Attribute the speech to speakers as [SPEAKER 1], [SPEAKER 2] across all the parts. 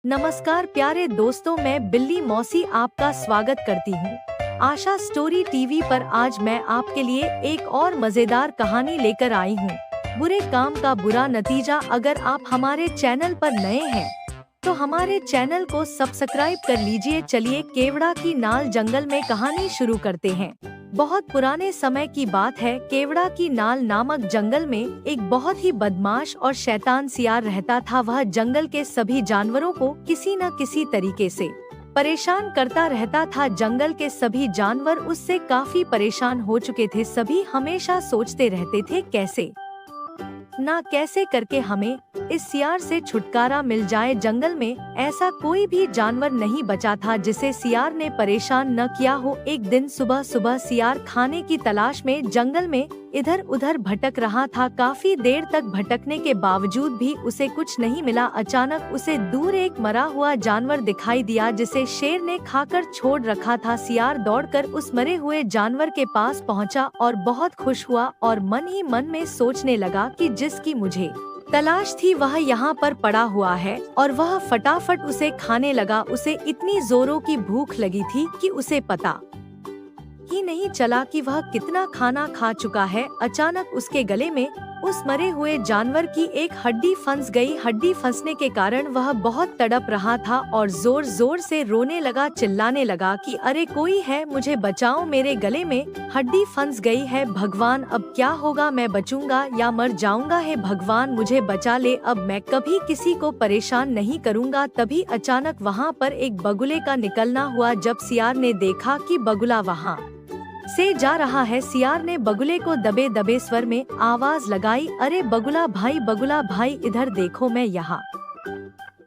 [SPEAKER 1] नमस्कार प्यारे दोस्तों, मैं बिल्ली मौसी आपका स्वागत करती हूँ। आशा स्टोरी टीवी पर आज मैं आपके लिए एक और मजेदार कहानी लेकर आई हूँ। बुरे काम का बुरा नतीजा। अगर आप हमारे चैनल पर नए हैं तो हमारे चैनल को सब्सक्राइब कर लीजिए। चलिए केवड़ा की नाल जंगल में कहानी शुरू करते हैं। बहुत पुराने समय की बात है। केवड़ा की नाल नामक जंगल में एक बहुत ही बदमाश और शैतान सियार रहता था। वह जंगल के सभी जानवरों को किसी न किसी तरीके से परेशान करता रहता था। जंगल के सभी जानवर उससे काफी परेशान हो चुके थे। सभी हमेशा सोचते रहते थे कैसे करके हमें इस सियार से छुटकारा मिल जाए। जंगल में ऐसा कोई भी जानवर नहीं बचा था जिसे सियार ने परेशान न किया हो। एक दिन सुबह सुबह सियार खाने की तलाश में जंगल में इधर उधर भटक रहा था। काफी देर तक भटकने के बावजूद भी उसे कुछ नहीं मिला। अचानक उसे दूर एक मरा हुआ जानवर दिखाई दिया जिसे शेर ने खाकर छोड़ रखा था। सियार दौड़कर उस मरे हुए जानवर के पास पहुंचा और बहुत खुश हुआ और मन ही मन में सोचने लगा कि जिसकी मुझे तलाश थी वह यहाँ पर पड़ा हुआ है। और वह फटाफट उसे खाने लगा। उसे इतनी जोरों की भूख लगी थी कि उसे पता ही नहीं चला कि वह कितना खाना खा चुका है। अचानक उसके गले में उस मरे हुए जानवर की एक हड्डी फंस गई। हड्डी फंसने के कारण वह बहुत तड़प रहा था और जोर जोर से रोने लगा, चिल्लाने लगा कि अरे कोई है, मुझे बचाओ, मेरे गले में हड्डी फंस गई है। भगवान अब क्या होगा, मैं बचूंगा या मर जाऊंगा। है भगवान मुझे बचा ले, अब मैं कभी किसी को परेशान नहीं करूंगा। तभी अचानक वहाँ पर एक बगुले का निकलना हुआ। जब सियार ने देखा कि बगुला वहाँ से जा रहा है, सियार ने बगुले को दबे दबे स्वर में आवाज लगाई, अरे बगुला भाई इधर देखो, मैं यहाँ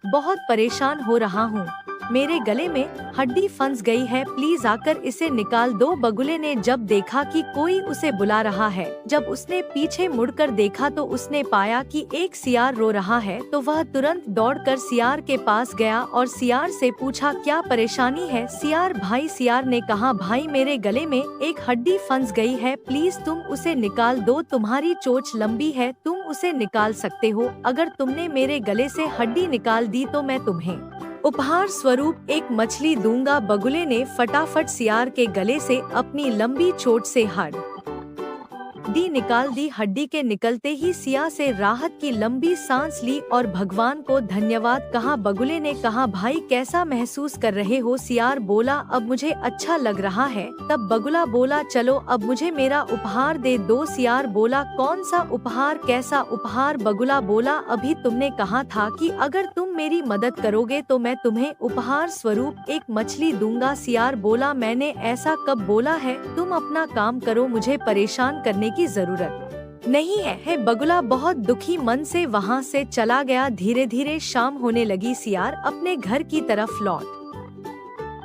[SPEAKER 1] बहुत परेशान हो रहा हूँ। मेरे गले में हड्डी फंस गई है, प्लीज आकर इसे निकाल दो। बगुले ने जब देखा कि कोई उसे बुला रहा है, जब उसने पीछे मुड़कर देखा तो उसने पाया कि एक सियार रो रहा है। तो वह तुरंत दौड़कर सियार के पास गया और सियार से पूछा क्या परेशानी है। सियार ने कहा, भाई मेरे गले में एक हड्डी फंस गई है, प्लीज तुम उसे निकाल दो। तुम्हारी चोंच लंबी है, तुम उसे निकाल सकते हो। अगर तुमने मेरे गले से हड्डी निकाल दी तो मैं तुम्हें उपहार स्वरूप एक मछली दूंगा। बगुले ने फटाफट सियार के गले से अपनी लंबी चोट से हड्डी निकाल दी। हड्डी के निकलते ही सियार से राहत की लंबी सांस ली और भगवान को धन्यवाद कहा। बगुले ने कहा, भाई कैसा महसूस कर रहे हो। सियार बोला, अब मुझे अच्छा लग रहा है। तब बगुला बोला, चलो अब मुझे मेरा उपहार दे दो। सियार बोला, कौन सा उपहार, कैसा उपहार। बगुला बोला, अभी तुमने कहा था कि अगर तुम मेरी मदद करोगे तो मैं तुम्हें उपहार स्वरूप एक मछली दूंगा। सियार बोला, मैंने ऐसा कब बोला है, तुम अपना काम करो, मुझे परेशान करने की जरूरत नहीं है। बगुला बहुत दुखी मन से वहाँ से चला गया। धीरे धीरे शाम होने लगी। सियार अपने घर की तरफ लौट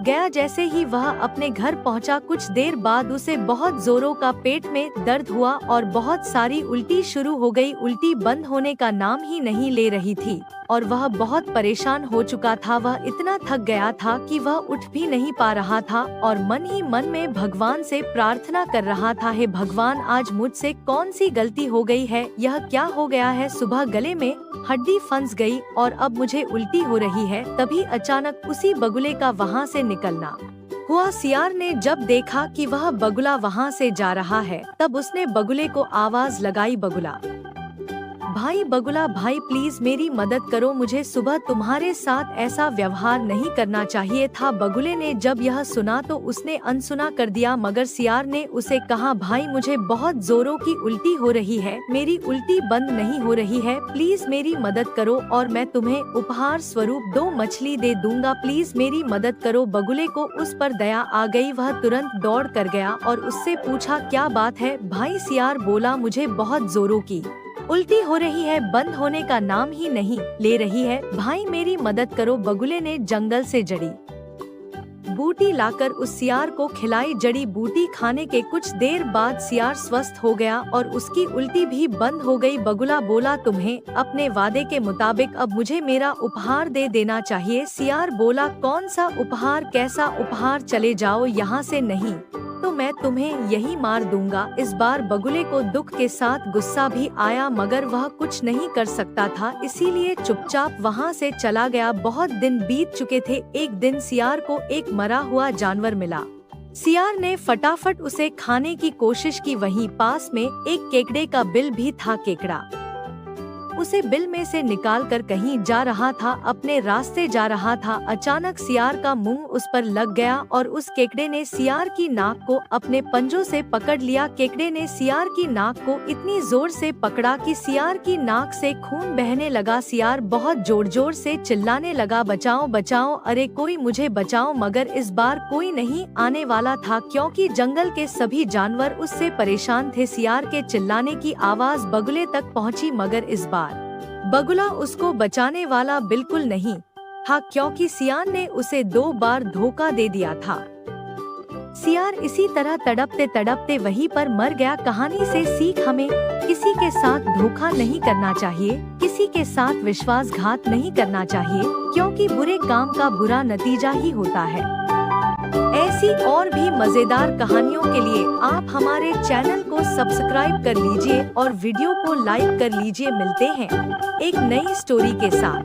[SPEAKER 1] गया। जैसे ही वह अपने घर पहुंचा, कुछ देर बाद उसे बहुत जोरों का पेट में दर्द हुआ और बहुत सारी उल्टी शुरू हो गई। उल्टी बंद होने का नाम ही नहीं ले रही थी और वह बहुत परेशान हो चुका था। वह इतना थक गया था कि वह उठ भी नहीं पा रहा था और मन ही मन में भगवान से प्रार्थना कर रहा था, हे भगवान, आज मुझसे कौन सी गलती हो गई है, यह क्या हो गया है। सुबह गले में हड्डी फंस गई और अब मुझे उल्टी हो रही है। तभी अचानक उसी बगुले का वहाँ से निकलना हुआ। सियार ने जब देखा कि वह बगुला वहाँ से जा रहा है, तब उसने बगुले को आवाज लगाई, बगुला भाई प्लीज मेरी मदद करो, मुझे सुबह तुम्हारे साथ ऐसा व्यवहार नहीं करना चाहिए था। बगुले ने जब यह सुना तो उसने अनसुना कर दिया, मगर सियार ने उसे कहा, भाई मुझे बहुत जोरों की उल्टी हो रही है, मेरी उल्टी बंद नहीं हो रही है, प्लीज मेरी मदद करो और मैं तुम्हें उपहार स्वरूप 2 मछली दे दूंगा, प्लीज मेरी मदद करो। बगुले को उस पर दया आ गई। वह तुरंत दौड़ कर गया और उससे पूछा, क्या बात है भाई। सियार बोला, मुझे बहुत जोरों की उल्टी हो रही है, बंद होने का नाम ही नहीं ले रही है, भाई मेरी मदद करो। बगुले ने जंगल से जड़ी बूटी लाकर उस सियार को खिलाई। जड़ी बूटी खाने के कुछ देर बाद सियार स्वस्थ हो गया और उसकी उल्टी भी बंद हो गई। बगुला बोला, तुम्हें अपने वादे के मुताबिक अब मुझे मेरा उपहार दे देना चाहिए। सियार बोला, कौन सा उपहार, कैसा उपहार, चले जाओ यहाँ से, नहीं तो मैं तुम्हें यही मार दूंगा। इस बार बगुले को दुख के साथ गुस्सा भी आया, मगर वह कुछ नहीं कर सकता था, इसीलिए चुपचाप वहाँ से चला गया। बहुत दिन बीत चुके थे। एक दिन सियार को एक मरा हुआ जानवर मिला। सियार ने फटाफट उसे खाने की कोशिश की। वहीं पास में एक केकड़े का बिल भी था। केकड़ा उसे बिल में से निकालकर कहीं जा रहा था, अपने रास्ते जा रहा था। अचानक सियार का मुंह उस पर लग गया और उस केकड़े ने सियार की नाक को अपने पंजों से पकड़ लिया। केकड़े ने सियार की नाक को इतनी जोर से पकड़ा कि सियार की नाक से खून बहने लगा। सियार बहुत जोर जोर से चिल्लाने लगा, बचाओ बचाओ, अरे कोई मुझे बचाओ। मगर इस बार कोई नहीं आने वाला था, क्योंकि जंगल के सभी जानवर उससे परेशान थे। सियार के चिल्लाने की आवाज बगुले तक पहुंची, मगर इस बार बगुला उसको बचाने वाला बिल्कुल नहीं था, क्योंकि सियार ने उसे 2 बार धोखा दे दिया था। सियार इसी तरह तड़पते तड़पते वहीं पर मर गया। कहानी से सीख हमें किसी के साथ धोखा नहीं करना चाहिए, किसी के साथ विश्वासघात नहीं करना चाहिए, क्योंकि बुरे काम का बुरा नतीजा ही होता है। ऐसी और भी मजेदार कहानियों के लिए आप हमारे चैनल को सब्सक्राइब कर लीजिए और वीडियो को लाइक कर लीजिए। मिलते हैं एक नई स्टोरी के साथ।